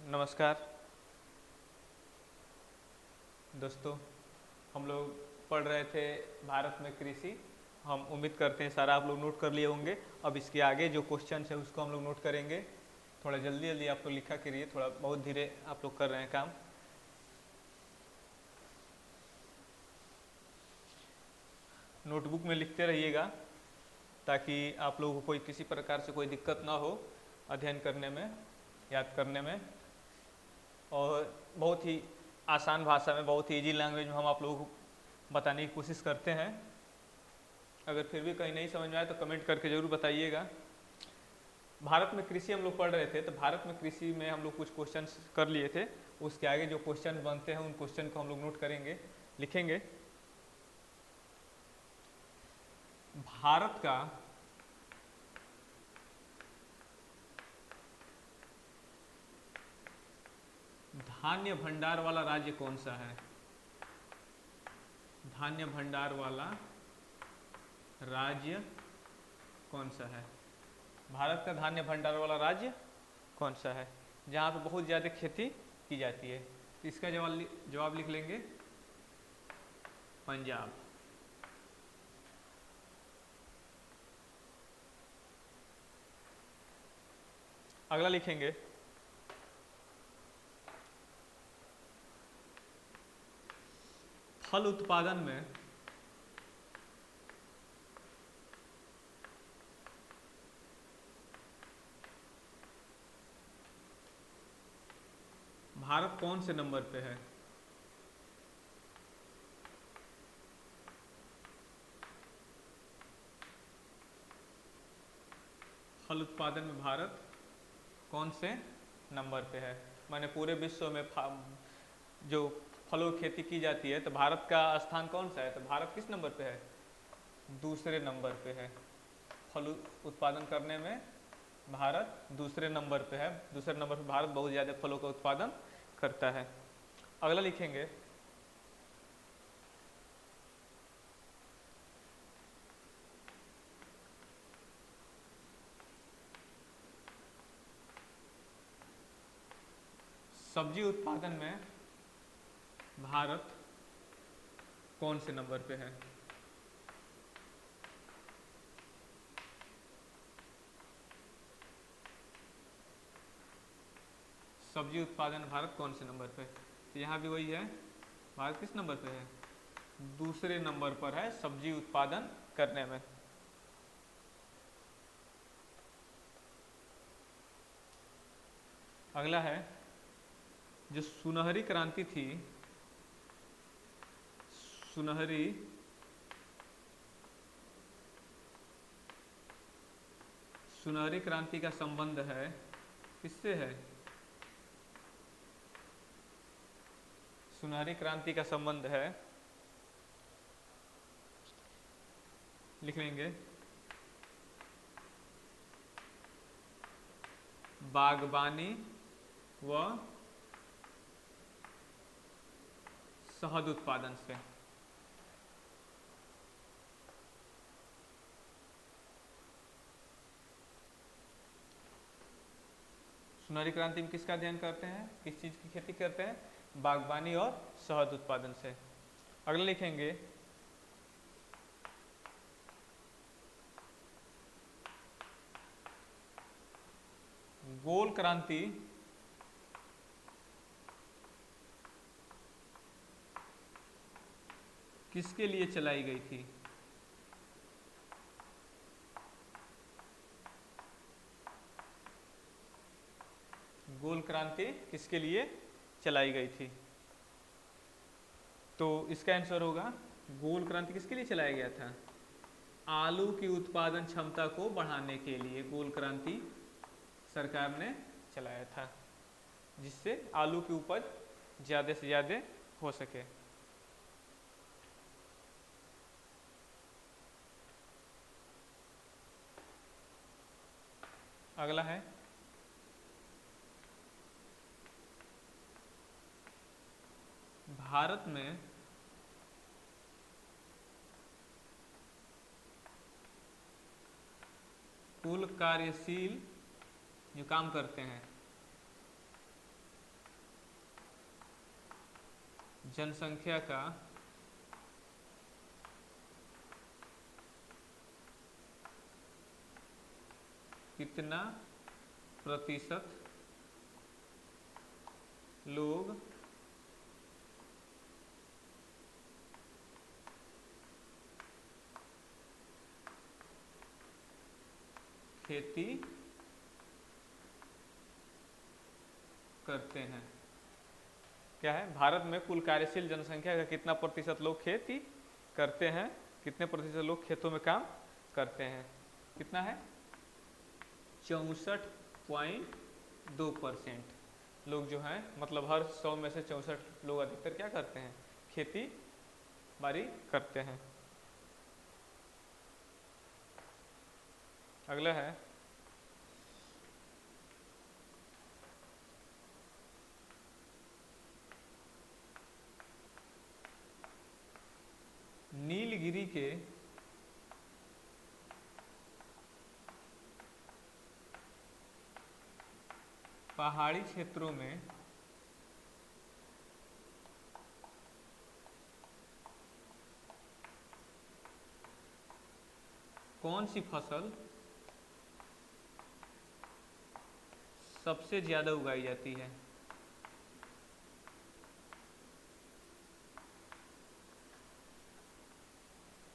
नमस्कार दोस्तों। हम लोग पढ़ रहे थे भारत में कृषि। हम उम्मीद करते हैं सारा आप लोग नोट कर लिए होंगे। अब इसके आगे जो क्वेश्चन है उसको हम लोग नोट करेंगे। थोड़ा जल्दी जल्दी आप लोग लिखा करिए, थोड़ा बहुत धीरे आप लोग कर रहे हैं काम। नोटबुक में लिखते रहिएगा ताकि आप लोगों को कोई किसी प्रकार से कोई दिक्कत ना हो अध्ययन करने में, याद करने में। और बहुत ही आसान भाषा में, बहुत ही ईजी लैंग्वेज में हम आप लोगों को बताने की कोशिश करते हैं। अगर फिर भी कहीं नहीं समझ में आए तो कमेंट करके ज़रूर बताइएगा। भारत में कृषि हम लोग पढ़ रहे थे, तो भारत में कृषि में हम लोग कुछ क्वेश्चंस कर लिए थे। उसके आगे जो क्वेश्चन बनते हैं उन क्वेश्चन को हम लोग नोट करेंगे, लिखेंगे। भारत का धान्य भंडार वाला राज्य कौन सा है? धान्य भंडार वाला राज्य कौन सा है? भारत का धान्य भंडार वाला राज्य कौन सा है जहाँ पे बहुत ज़्यादा खेती की जाती है? तो इसका जवाब लिख लेंगे पंजाब। अगला लिखेंगे फल उत्पादन में भारत कौन से नंबर पे है? फल उत्पादन में भारत कौन से नंबर पे है? माने पूरे विश्व में जो फलों की खेती की जाती है तो भारत का स्थान कौन सा है? तो भारत किस नंबर पे है? दूसरे नंबर पे है। फल उत्पादन करने में भारत दूसरे नंबर पे है। दूसरे नंबर पे भारत बहुत ज़्यादा फलों का उत्पादन करता है। अगला लिखेंगे सब्जी उत्पादन में भारत कौन से नंबर पे है? सब्जी उत्पादन भारत कौन से नंबर पे? तो यहाँ भी वही है, भारत किस नंबर पे है? दूसरे नंबर पर है सब्जी उत्पादन करने में। अगला है जो सुनहरी क्रांति थी, सुनहरी सुनहरी क्रांति का संबंध है किससे है? सुनहरी क्रांति का संबंध है, लिख लेंगे बागवानी व शहद उत्पादन से। सुनहरी क्रांति में किसका अध्ययन करते हैं, किस चीज़ की खेती करते हैं? बागवानी और शहद उत्पादन से। अगला लिखेंगे गोल क्रांति किसके लिए चलाई गई थी? गोल क्रांति किसके लिए चलाई गई थी? तो इसका आंसर होगा गोल क्रांति किसके लिए चलाया गया था? आलू की उत्पादन क्षमता को बढ़ाने के लिए गोल क्रांति सरकार ने चलाया था, जिससे आलू की उपज ज़्यादा से ज़्यादा हो सके। अगला है भारत में कुल कार्यशील जो काम करते हैं जनसंख्या का कितना प्रतिशत लोग खेती करते हैं। क्या है, भारत में कुल कार्यशील जनसंख्या का कितना प्रतिशत लोग खेती करते हैं, कितने प्रतिशत लोग खेतों में काम करते हैं, कितना है 64.2% लोग जो हैं, मतलब हर 100 में से 64 लोग अधिकतर क्या करते हैं, खेती बाड़ी करते हैं। अगला है नीलगिरी के पहाड़ी क्षेत्रों में कौन सी फसल सबसे ज्यादा उगाई जाती है।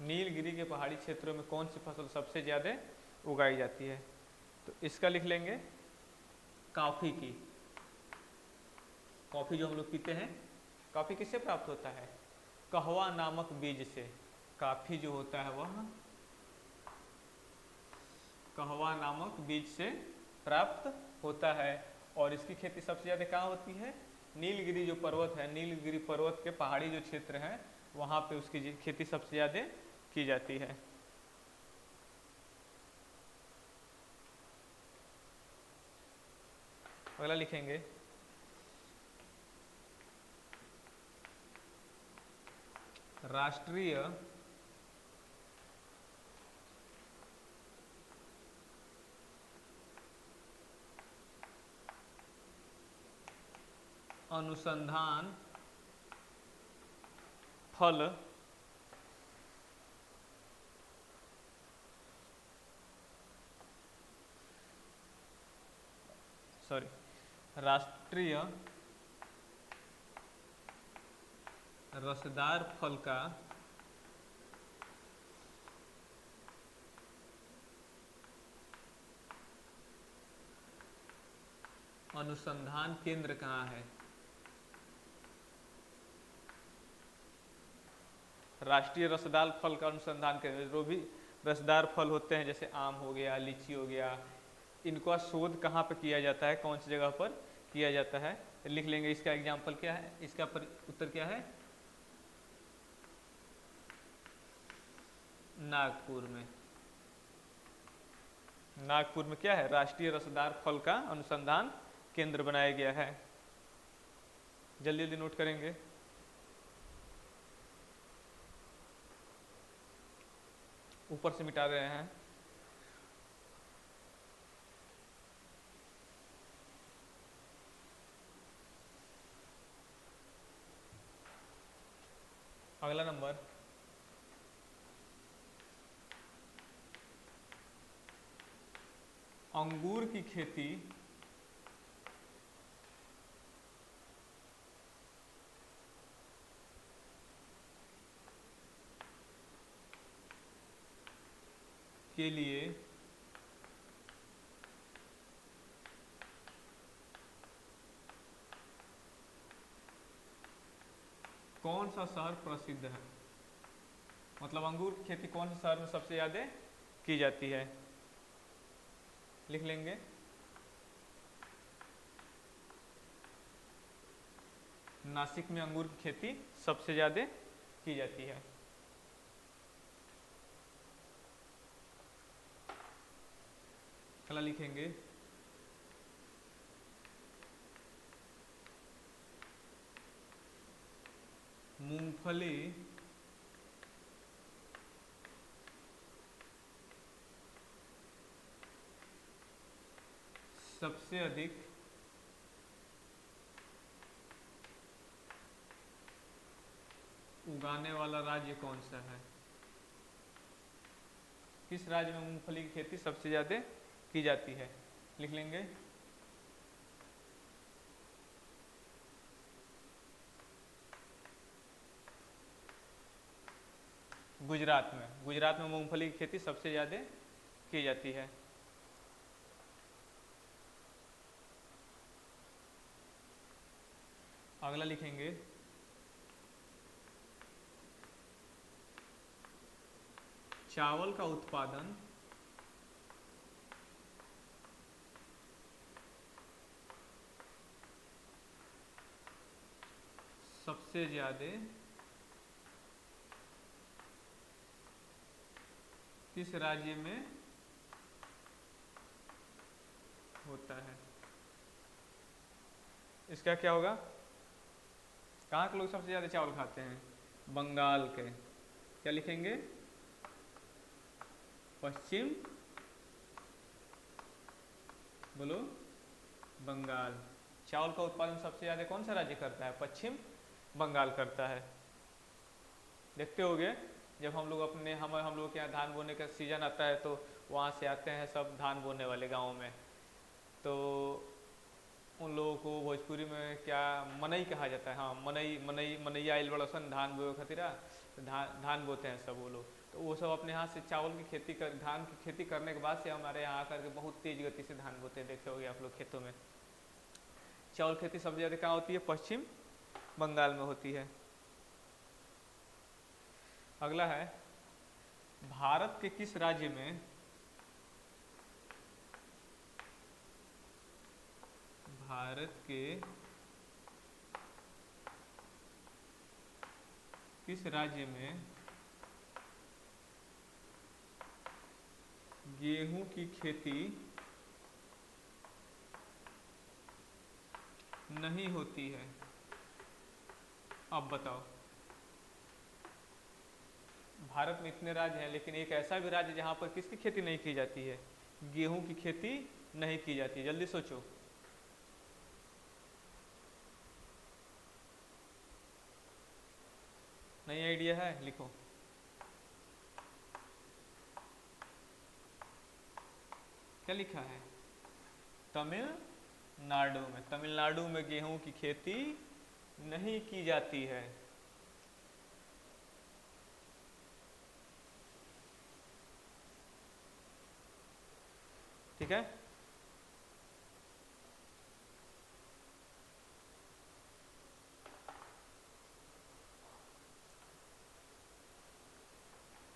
नीलगिरी के पहाड़ी क्षेत्रों में कौन सी फसल सबसे ज्यादा उगाई जाती है, तो इसका लिख लेंगे कॉफी की। कॉफी जो हम लोग पीते हैं, कॉफी किससे प्राप्त होता है, कहवा नामक बीज से। कॉफी जो होता है वह कहवा नामक बीज से प्राप्त होता है, और इसकी खेती सबसे ज़्यादा कहाँ होती है, नीलगिरी जो पर्वत है, नीलगिरी पर्वत के पहाड़ी जो क्षेत्र है वहाँ पे उसकी खेती सबसे ज़्यादा की जाती है। अगला लिखेंगे राष्ट्रीय अनुसंधान फल राष्ट्रीय रसदार फल का अनुसंधान केंद्र कहाँ है। राष्ट्रीय रसदार फल का अनुसंधान केंद्र, जो भी रसदार फल होते हैं जैसे आम हो गया, लीची हो गया, इनका शोध कहाँ पर किया जाता है, कौन सी जगह पर किया जाता है, लिख लेंगे। इसका एग्जाम्पल क्या है, इसका उत्तर क्या है, नागपुर में। नागपुर में क्या है, राष्ट्रीय रसदार फल का अनुसंधान केंद्र बनाया गया है। जल्दी जल्दी नोट करेंगे। ऊपर से मिटा रहे हैं। अगला नंबर, अंगूर की खेती के लिए कौन सा शहर प्रसिद्ध है, मतलब अंगूर की खेती कौन से शहर में सबसे ज़्यादा की जाती है, लिख लेंगे नासिक में अंगूर की खेती सबसे ज़्यादा की जाती है। अगला लिखेंगे मूंगफली सबसे अधिक उगाने वाला राज्य कौन सा है? किस राज्य में मूंगफली की खेती सबसे ज़्यादा की जाती है? लिख लेंगे। गुजरात में। गुजरात में मूंगफली की खेती सबसे ज़्यादा की जाती है। अगला लिखेंगे, चावल का उत्पादन सबसे ज़्यादा किस राज्य में होता है? इसका क्या होगा? कहाँ के लोग सबसे ज़्यादा चावल खाते हैं? बंगाल के। क्या लिखेंगे? पश्चिम, बोलो, बंगाल। चावल का उत्पादन सबसे ज़्यादा कौन सा राज्य करता है? पश्चिम बंगाल करता है। देखते होंगे जब हम लोग हम लोग के यहाँ धान बोने का सीज़न आता है तो वहाँ से आते हैं सब धान बोने वाले गाँव में, तो उन लोगों को भोजपुरी में क्या मनई कहा जाता है। हाँ, मनई मनई मनैया आइल बड़सन धान बोए खतीरा, धान बोते हैं सब वो लोग। तो वो सब अपने यहाँ से चावल की खेती कर धान की खेती करने के बाद से हमारे यहाँ आकर के बहुत तेज गति से धान बोते हैं। देखे होगे आप लोग खेतों में। चावल खेती सबसे ज़्यादा कहाँ होती है? पश्चिम बंगाल में होती है। अगला है, भारत के किस राज्य में भारत के किस राज्य में गेहूं की खेती नहीं होती है? अब बताओ। भारत में इतने राज्य हैं लेकिन एक ऐसा भी राज्य जहां पर किसकी खेती नहीं की जाती है? गेहूं की खेती नहीं की जाती। जल्दी सोचो। नई आइडिया है? लिखो। क्या लिखा है? तमिलनाडु में। तमिलनाडु में गेहूं की खेती नहीं की जाती है। ठीक है।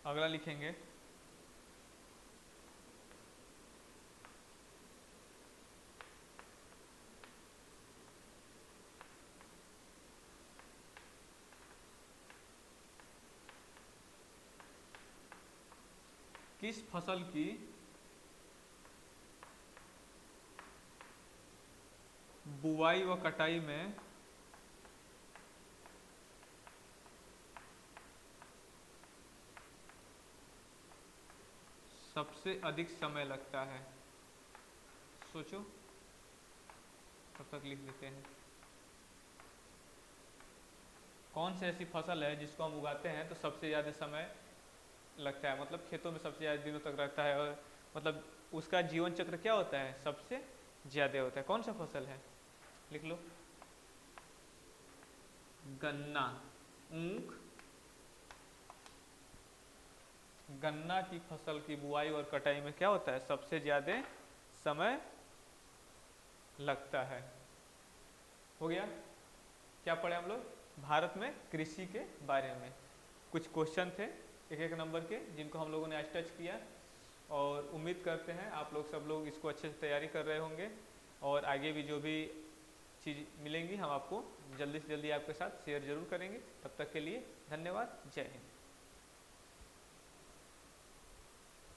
अगला लिखेंगे, किस फसल की बुआई व कटाई में सबसे अधिक समय लगता है? सोचो, तब तक लिख देते हैं। कौन सी ऐसी फसल है जिसको हम उगाते हैं तो सबसे ज़्यादा समय लगता है, मतलब खेतों में सबसे ज़्यादा दिनों तक रहता है, और मतलब उसका जीवन चक्र क्या होता है? सबसे ज़्यादा होता है। कौन सा फसल है? लिख लो। गन्ना, ऊख। गन्ना की फसल की बुआई और कटाई में क्या होता है? सबसे ज़्यादा समय लगता है। हो गया। क्या पढ़े हम लोग? भारत में कृषि के बारे में कुछ क्वेश्चन थे एक एक नंबर के, जिनको हम लोगों ने आज टच किया, और उम्मीद करते हैं आप लोग सब लोग इसको अच्छे से तैयारी कर रहे होंगे, और आगे भी जो भी चीज़ मिलेंगी हम आपको जल्दी से जल्दी आपके साथ शेयर जरूर करेंगे। तब तक के लिए धन्यवाद। जय हिंद।